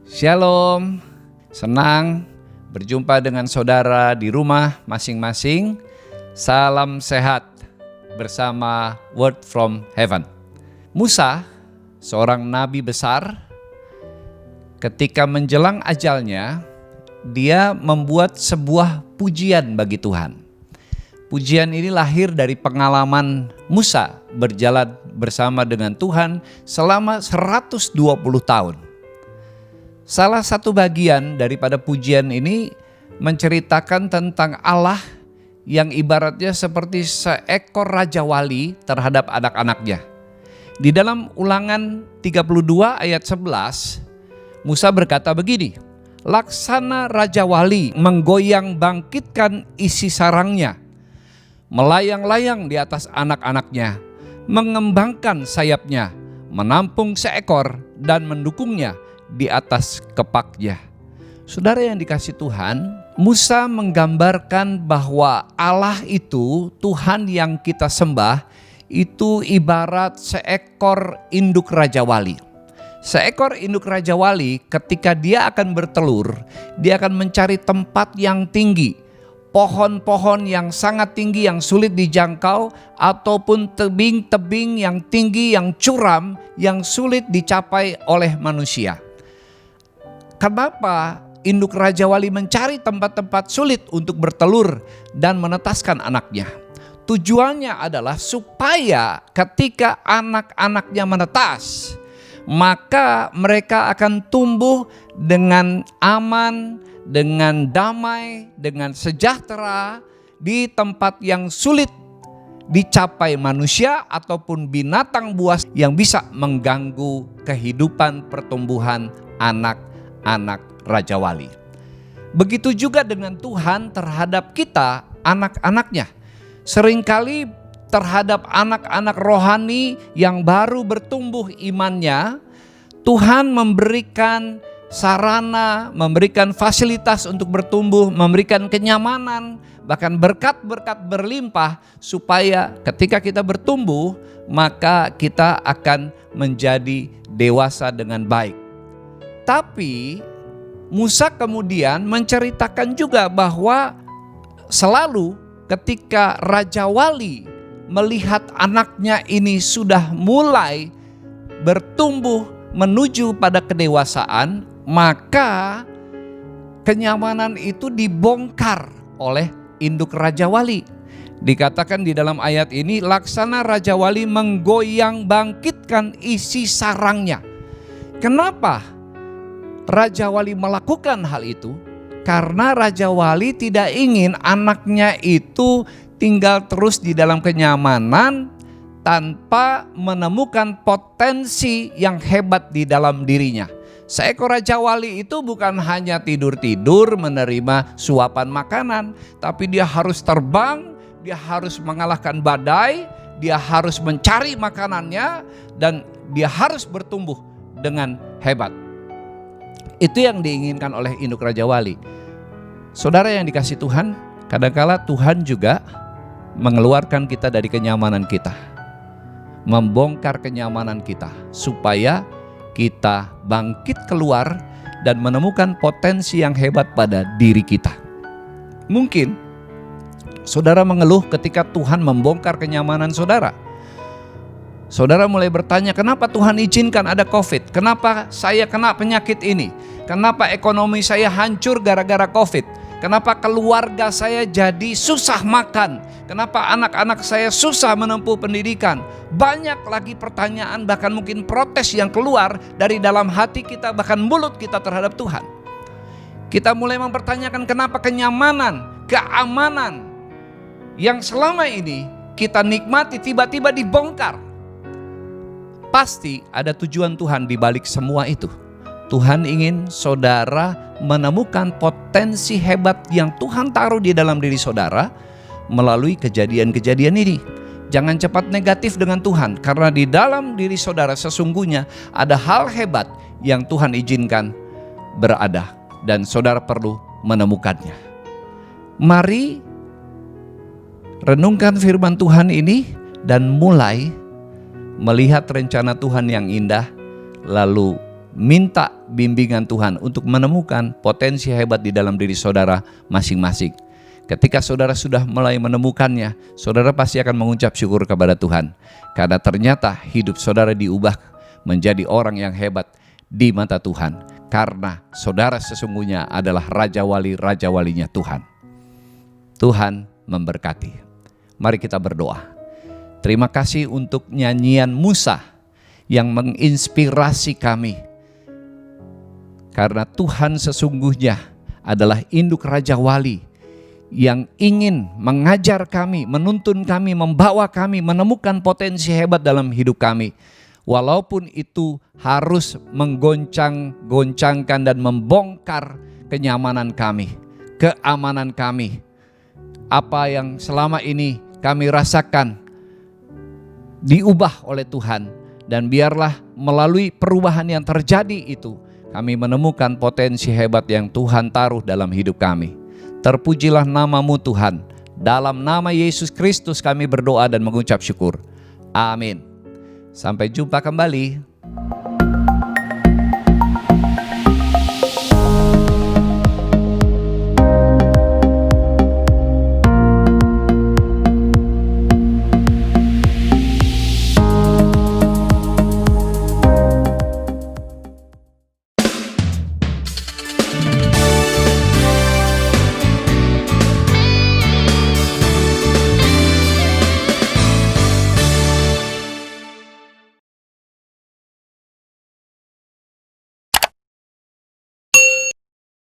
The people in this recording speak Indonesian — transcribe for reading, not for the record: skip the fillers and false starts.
Shalom, senang berjumpa dengan saudara di rumah masing-masing. Salam sehat bersama Word from Heaven. Musa, seorang nabi besar, ketika menjelang ajalnya, dia membuat sebuah pujian bagi Tuhan. Pujian ini lahir dari pengalaman Musa berjalan bersama dengan Tuhan selama 120 tahun. Salah satu bagian daripada pujian ini menceritakan tentang Allah yang ibaratnya seperti seekor raja wali terhadap anak-anaknya. Di dalam Ulangan 32 ayat 11, Musa berkata begini, "Laksana raja wali menggoyang bangkitkan isi sarangnya, melayang-layang di atas anak-anaknya, mengembangkan sayapnya, menampung seekor dan mendukungnya di atas kepaknya." Saudara yang dikasihi Tuhan, Musa menggambarkan bahwa Allah itu, Tuhan yang kita sembah, itu ibarat seekor induk raja wali. Seekor induk raja wali ketika dia akan bertelur, dia akan mencari tempat yang tinggi, pohon-pohon yang sangat tinggi yang sulit dijangkau, ataupun tebing-tebing yang tinggi, yang curam, yang sulit dicapai oleh manusia. Kenapa induk raja wali mencari tempat-tempat sulit untuk bertelur dan menetaskan anaknya? Tujuannya adalah supaya ketika anak-anaknya menetas, maka mereka akan tumbuh dengan aman, dengan damai, dengan sejahtera di tempat yang sulit dicapai manusia ataupun binatang buas yang bisa mengganggu kehidupan pertumbuhan anak Raja Wali. Begitu juga dengan Tuhan terhadap kita, anak-anaknya. Seringkali terhadap anak-anak rohani yang baru bertumbuh imannya, Tuhan memberikan sarana, memberikan fasilitas untuk bertumbuh, memberikan kenyamanan, bahkan berkat-berkat berlimpah supaya ketika kita bertumbuh, maka kita akan menjadi dewasa dengan baik. Tapi Musa kemudian menceritakan juga bahwa selalu ketika Raja Wali melihat anaknya ini sudah mulai bertumbuh menuju pada kedewasaan, maka kenyamanan itu dibongkar oleh induk Raja Wali. Dikatakan di dalam ayat ini, laksana Raja Wali menggoyang bangkitkan isi sarangnya. Kenapa Raja Wali melakukan hal itu? Karena Raja Wali tidak ingin anaknya itu tinggal terus di dalam kenyamanan tanpa menemukan potensi yang hebat di dalam dirinya. Seekor Raja Wali itu bukan hanya tidur-tidur menerima suapan makanan, tapi dia harus terbang, dia harus mengalahkan badai, dia harus mencari makanannya, dan dia harus bertumbuh dengan hebat. Itu yang diinginkan oleh induk Raja Wali. Saudara yang dikasihi Tuhan, kadangkala Tuhan juga mengeluarkan kita dari kenyamanan kita, membongkar kenyamanan kita supaya kita bangkit keluar dan menemukan potensi yang hebat pada diri kita. Mungkin saudara mengeluh ketika Tuhan membongkar kenyamanan saudara. Saudara mulai bertanya, kenapa Tuhan izinkan ada COVID? Kenapa saya kena penyakit ini? Kenapa ekonomi saya hancur gara-gara COVID? Kenapa keluarga saya jadi susah makan? Kenapa anak-anak saya susah menempuh pendidikan? Banyak lagi pertanyaan, bahkan mungkin protes yang keluar dari dalam hati kita, bahkan mulut kita terhadap Tuhan. Kita mulai mempertanyakan kenapa kenyamanan, keamanan yang selama ini kita nikmati tiba-tiba dibongkar. Pasti ada tujuan Tuhan di balik semua itu. Tuhan ingin saudara menemukan potensi hebat yang Tuhan taruh di dalam diri saudara melalui kejadian-kejadian ini. Jangan cepat negatif dengan Tuhan, karena di dalam diri saudara sesungguhnya ada hal hebat yang Tuhan izinkan berada dan saudara perlu menemukannya. Mari renungkan firman Tuhan ini dan mulai melihat rencana Tuhan yang indah, lalu minta bimbingan Tuhan untuk menemukan potensi hebat di dalam diri saudara masing-masing. Ketika saudara sudah mulai menemukannya, saudara pasti akan mengucap syukur kepada Tuhan. Karena ternyata hidup saudara diubah menjadi orang yang hebat di mata Tuhan. Karena saudara sesungguhnya adalah Raja Wali-Raja-Walinya Tuhan. Tuhan memberkati. Mari kita berdoa. Terima kasih untuk nyanyian Musa yang menginspirasi kami. Karena Tuhan sesungguhnya adalah induk Raja Wali yang ingin mengajar kami, menuntun kami, membawa kami menemukan potensi hebat dalam hidup kami. Walaupun itu harus menggoncang-goncangkan dan membongkar kenyamanan kami, keamanan kami. Apa yang selama ini kami rasakan diubah oleh Tuhan. Dan biarlah melalui perubahan yang terjadi itu, kami menemukan potensi hebat yang Tuhan taruh dalam hidup kami. Terpujilah nama-Mu Tuhan. Dalam nama Yesus Kristus kami berdoa dan mengucap syukur. Amin. Sampai jumpa kembali.